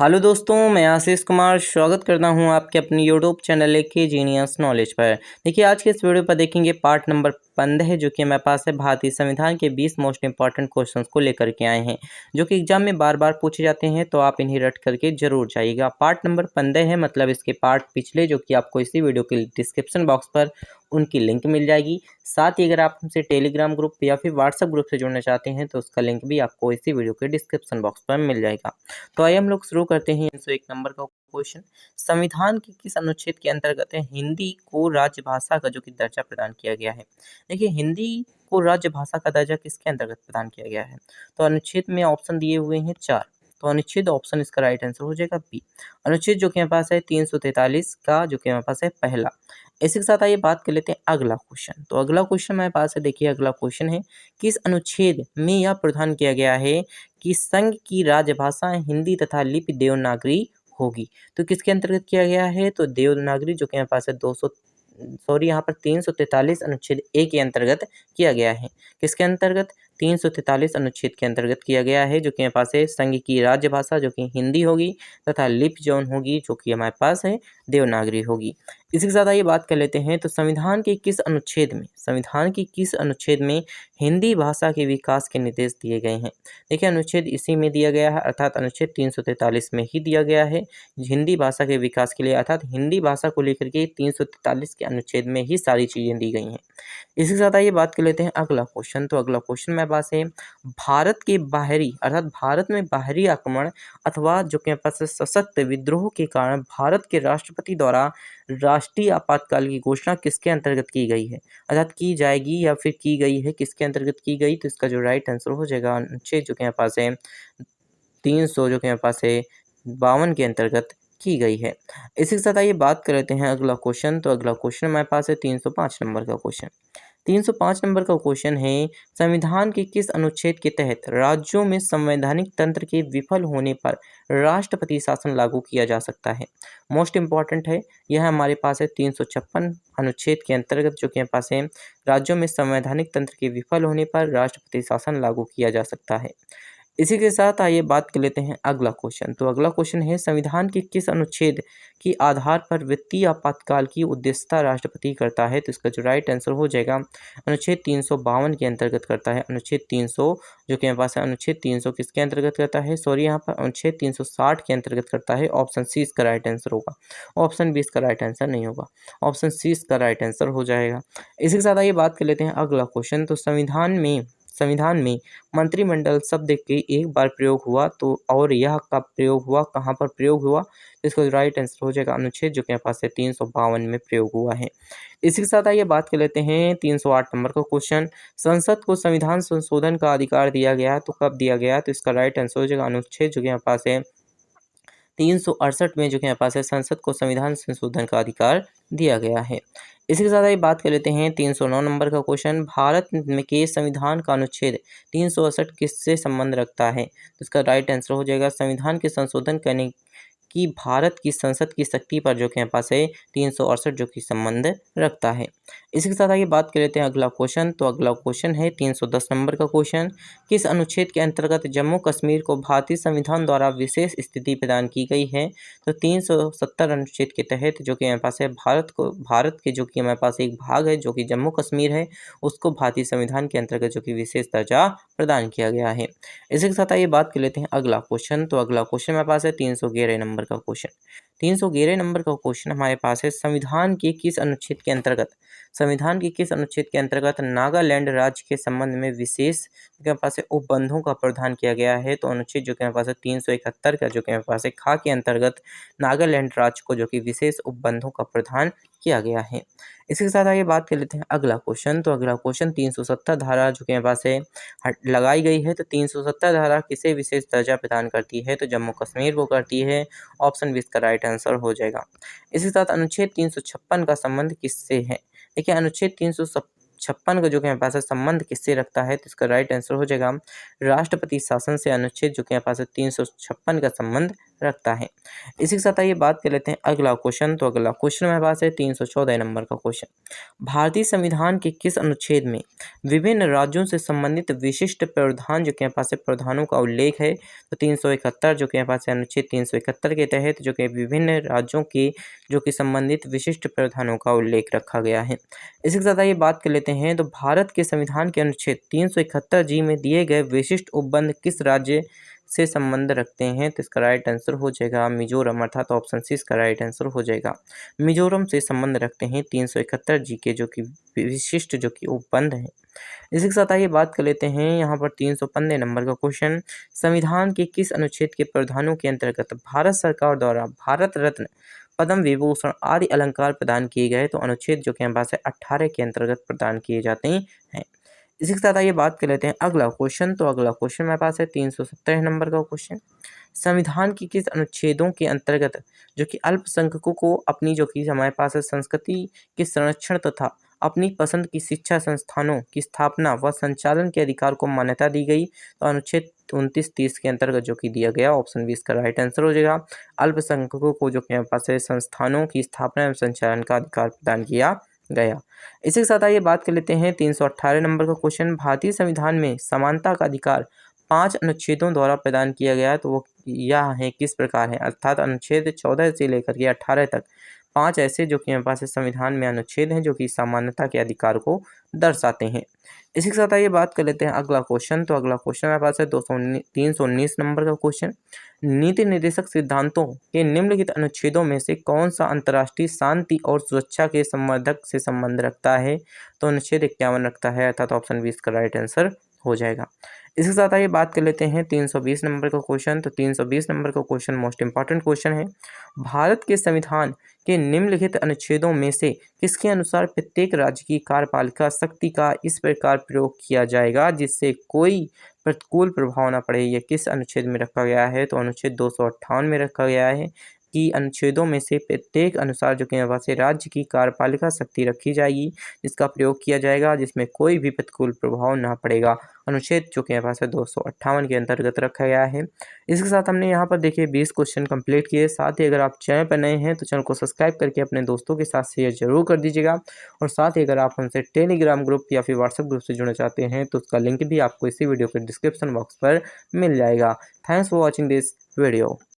Hello दोस्तों, मैं आशीष कुमार स्वागत करता हूं आपके अपनी यूट्यूब चैनल के जीनियस नॉलेज पर। देखिए, आज के इस वीडियो पर देखेंगे पार्ट नंबर 15 जो कि हमारे पास है भारतीय संविधान के 20 मोस्ट इंपॉर्टेंट क्वेश्चंस को लेकर के आए हैं, जो कि एग्जाम में बार बार पूछे जाते हैं, तो आप इन्हें रट करके जरूर जाइएगा। पार्ट नंबर 15 है, मतलब इसके पार्ट पिछले जो कि आपको इसी वीडियो के डिस्क्रिप्शन बॉक्स पर उनकी लिंक मिल जाएगी। साथ ही अगर आप हमसे टेलीग्राम ग्रुप या फिर व्हाट्सएप ग्रुप से जुड़ना चाहते हैं तो उसका लिंक भी आपको इसी वीडियो के डिस्क्रिप्शन बॉक्स पर मिल जाएगा। तो आइए हम लोग शुरू करते हैं 101 नंबर का क्वेश्चन। संविधान के किस अनुच्छेद के अंतर्गत है हिंदी को राजभाषा का जो कि दर्जा प्रदान किया गया है? देखिए, हिंदी को राजभाषा का दर्जा किसके अंतर्गत प्रदान किया गया है? तो अनुच्छेद में ऑप्शन दिए हुए हैं 4। तो अनुच्छेद ऑप्शन इसका राइट आंसर हो जाएगा बी। अनुच्छेद जो कि हमारे पास है 343 का, जो कि हमारे पास है पहला। इसी के साथ आइए बात कर लेते हैं अगला क्वेश्चन। तो अगला क्वेश्चन हमारे पास है, देखिए अगला क्वेश्चन है, किस अनुच्छेद में यह प्रावधान किया गया है कि संघ की राजभाषा हिंदी तथा लिपि देवनागरी होगी? तो किसके अंतर्गत किया गया है? तो देवनागरी जो कि हमारे पास है 343 अनुच्छेद ए के अंतर्गत किया गया है। किसके अंतर्गत? 343 अनुच्छेद के अंतर्गत किया गया है, जो कि हमारे पास है संघ की राजभाषा जो कि हिंदी होगी तथा लिपि जौन होगी जो कि हमारे पास है देवनागरी होगी। इसी के साथ आइए बात कर लेते हैं, तो संविधान के किस अनुच्छेद में हिंदी भाषा के विकास के निर्देश दिए गए हैं? देखिए, अनुच्छेद इसी में दिया गया है, अर्थात अनुच्छेद 343 में ही दिया गया है हिंदी भाषा के विकास के लिए, अर्थात हिंदी भाषा को लेकर के 343 के अनुच्छेद में ही सारी चीजें दी गई हैं। इसी के साथ आइए बात कर लेते हैं अगला क्वेश्चन। तो अगला क्वेश्चन मेरे पास है, भारत के बाहरी अर्थात भारत में बाहरी आक्रमण अथवा जो कि मेरे पास है सशक्त विद्रोह के कारण भारत के राष्ट्रपति द्वारा राष्ट्रीय आपातकाल की घोषणा किसके अंतर्गत की गई है? अर्थात की जाएगी या फिर की गई है, किसके अंतर्गत की गई? तो इसका जो राइट आंसर हो जाएगा अनुच्छेद जो कि हमारे पास है 300 जो कि हमारे पास है 52 के अंतर्गत की गई है। इसी के साथ आइए बात कर लेते हैं अगला क्वेश्चन। तो अगला क्वेश्चन हमारे पास है 305 नंबर का क्वेश्चन। 305 नंबर का क्वेश्चन है, संविधान के किस अनुच्छेद के तहत राज्यों में संवैधानिक तंत्र के विफल होने पर राष्ट्रपति शासन लागू किया जा सकता है? मोस्ट इंपॉर्टेंट है यह, हमारे पास है 356 अनुच्छेद के अंतर्गत जो कि हमारे पास है राज्यों में संवैधानिक तंत्र के विफल होने पर राष्ट्रपति शासन लागू किया जा सकता है। इसी के साथ आइए बात कर लेते हैं अगला क्वेश्चन। तो अगला क्वेश्चन है, संविधान के किस अनुच्छेद के आधार पर वित्तीय आपातकाल की उद्देश्यता राष्ट्रपति करता है? तो इसका जो राइट आंसर हो जाएगा अनुच्छेद 352 के अंतर्गत करता है। अनुच्छेद 300 जो कि हमारे पास है, अनुच्छेद 300 किसके अंतर्गत करता है? सॉरी, यहाँ पर अनुच्छेद 360 के अंतर्गत करता है। ऑप्शन सी इसका राइट आंसर होगा, ऑप्शन बी इसका राइट आंसर नहीं होगा, ऑप्शन सी इसका राइट आंसर हो जाएगा। इसी के साथ आइए बात कर लेते हैं अगला क्वेश्चन। तो संविधान में मंत्रिमंडल शब्द के एक बार प्रयोग हुआ, तो और यह कब प्रयोग हुआ, कहाँ पर प्रयोग हुआ? तो इसका राइट आंसर हो जाएगा अनुच्छेद जो कि हमारे पास है 352 में प्रयोग हुआ है। इसी के साथ आइए बात कर लेते हैं 308 नंबर का क्वेश्चन। संसद को संविधान संशोधन का अधिकार दिया गया है, तो कब दिया गया? तो इसका राइट आंसर हो जाएगा अनुच्छेद जो कि हमारे पास है 368 में, जो कि हमारे पास है संसद को संविधान संशोधन का अधिकार दिया गया है। इसी के साथ ही बात कर लेते हैं 309 नंबर का क्वेश्चन। भारत में के संविधान का अनुच्छेद 368 किससे संबंध रखता है? तो इसका राइट आंसर हो जाएगा संविधान के संशोधन करने की भारत की संसद की शक्ति पर जो कि हमारे पास है 368 जो कि संबंध रखता है। इसी के साथ आगे बात कर लेते हैं अगला क्वेश्चन। तो अगला क्वेश्चन है 310 नंबर का क्वेश्चन। किस अनुच्छेद के अंतर्गत जम्मू कश्मीर को भारतीय संविधान द्वारा विशेष स्थिति प्रदान की गई है? तो 370 अनुच्छेद के तहत जो कि हमारे पास है भारत के जो कि हमारे पास एक भाग है जो कि जम्मू कश्मीर है, उसको भारतीय संविधान के अंतर्गत जो कि विशेष दर्जा प्रदान किया गया है। इसी के साथ आइए बात कर लेते हैं अगला क्वेश्चन। तो अगला क्वेश्चन हमारे पास है 311 नंबर का क्वेश्चन। 311 नंबर का क्वेश्चन हमारे पास है, संविधान के किस अनुच्छेद के अंतर्गत नागालैंड राज्य के संबंध में विशेष के पास है उपबंधों का प्रावधान किया गया है? तो अनुच्छेद जो कि हमारे पास है 371 का, जो कि हमारे पास है खा के अंतर्गत नागालैंड राज्य को जो कि विशेष उपबंधों का प्रावधान किया गया है। इसी के साथ आइए बात कर लेते हैं अगला क्वेश्चन। तो अगला क्वेश्चन 370 धारा जो कि हमारे पास है लगाई गई है, तो 370 धारा किसे विशेष दर्जा प्रदान करती है? तो जम्मू कश्मीर को करती है। ऑप्शन बी इसका राइट आंसर हो जाएगा। इसी के साथ अनुच्छेद 356 का संबंध किससे है? देखिए, अनुच्छेद 356 का जो कि हमारे पास है संबंध किससे रखता है? तो इसका राइट आंसर हो जाएगा राष्ट्रपति शासन से। अनुच्छेद जो कि हमारे पास है 356 का संबंध रखता है। इसी के साथ आइए बात कर लेते हैं अगला क्वेश्चन। तो अगला क्वेश्चन हमारे पास है 314 नंबर का क्वेश्चन। भारतीय संविधान के किस अनुच्छेद में विभिन्न राज्यों से संबंधित विशिष्ट प्रावधान जो कि हमारे पास है प्रावधानों का उल्लेख है? तो 371 जो कि हमारे पास है अनुच्छेद 371 के तहत जो कि विभिन्न राज्यों के जो कि संबंधित विशिष्ट प्रावधानों का उल्लेख रखा गया है। इसी के साथ आइए बात कर लेते हैं। तो भारत के संविधान के अनुच्छेद 371 जी में दिए गए विशिष्ट उपबंध किस राज्य से संबंध रखते हैं? तो इसका राइट आंसर हो जाएगा मिजोरम, अर्थात ऑप्शन सी इसका राइट आंसर हो जाएगा। मिजोरम से संबंध रखते हैं 371 जी के जो कि विशिष्ट जो कि उपबंध हैं। इसी के साथ आइए बात कर लेते हैं यहाँ पर 315 नंबर का क्वेश्चन। संविधान के किस अनुच्छेद के प्रावधानों के अंतर्गत भारत सरकार द्वारा भारत रत्न, पद्म विभूषण आदि अलंकार प्रदान किए गए? तो अनुच्छेद जो कि हमारे पास है 18 के अंतर्गत प्रदान किए जाते हैं। इसी के साथ आइए बात कर लेते हैं अगला क्वेश्चन। तो अगला क्वेश्चन मेरे पास है 317 नंबर का क्वेश्चन। संविधान की किस अनुच्छेदों के अंतर्गत जो कि अल्पसंख्यकों को अपनी जो कि हमारे पास है संस्कृति के संरक्षण तथा अपनी पसंद की शिक्षा संस्थानों की स्थापना व संचालन के अधिकार को मान्यता दी गई? तो अनुच्छेद 29-30 के अंतर्गत जो कि दिया गया, ऑप्शन बी इसका राइट आंसर हो जाएगा। अल्पसंख्यकों को जो कि हमारे पास है संस्थानों की स्थापना एवं संचालन का अधिकार प्रदान किया गया। इसी के साथ आइए बात कर लेते हैं 318 नंबर का क्वेश्चन। भारतीय संविधान में समानता का अधिकार 5 अनुच्छेदों द्वारा प्रदान किया गया है। तो वो यह है किस प्रकार है? अर्थात अनुच्छेद 14 से लेकर के 18 तक 5 ऐसे जो कि हमारे पास संविधान में अनुच्छेद हैं जो कि समानता के अधिकार को दर्शाते हैं। इसी के साथ आइए बात कर लेते हैं अगला क्वेश्चन। तो अगला क्वेश्चन हमारे पास है 319 नंबर का क्वेश्चन। नीति निर्देशक सिद्धांतों के निम्नलिखित अनुच्छेदों में से कौन सा अंतर्राष्ट्रीय शांति और सुरक्षा के संवर्धक से संबंध रखता है? तो अनुच्छेद 51 रखता है, अर्थात ऑप्शन बी इसका राइट आंसर हो जाएगा। इसके साथ आइए बात कर लेते हैं 320 नंबर का क्वेश्चन। तो 320 नंबर का क्वेश्चन मोस्ट इंपॉर्टेंट क्वेश्चन है। भारत के संविधान के निम्नलिखित अनुच्छेदों में से किसके अनुसार प्रत्येक राज्य की कार्यपालिका शक्ति का इस प्रकार प्रयोग किया जाएगा जिससे कोई प्रतिकूल प्रभाव न पड़े? यह किस अनुच्छेद में रखा गया है? तो अनुच्छेद 258 में रखा गया है कि अनुच्छेदों में से प्रत्येक अनुसार जो कि हमारे पास राज्य की कार्यपालिका शक्ति रखी जाएगी जिसका प्रयोग किया जाएगा जिसमें कोई भी प्रतिकूल प्रभाव ना पड़ेगा। अनुच्छेद जो कि हमारे पास है 258 के अंतर्गत रखा गया है। इसके साथ हमने यहाँ पर देखिए 20 क्वेश्चन कंप्लीट किए। साथ ही अगर आप चैनल पर नए हैं तो चैनल को सब्सक्राइब करके अपने दोस्तों के साथ शेयर जरूर कर दीजिएगा। और साथ ही अगर आप हमसे टेलीग्राम ग्रुप या फिर व्हाट्सएप ग्रुप से जुड़ना चाहते हैं तो उसका लिंक भी आपको इसी वीडियो के डिस्क्रिप्शन बॉक्स पर मिल जाएगा। Thanks for watching this video.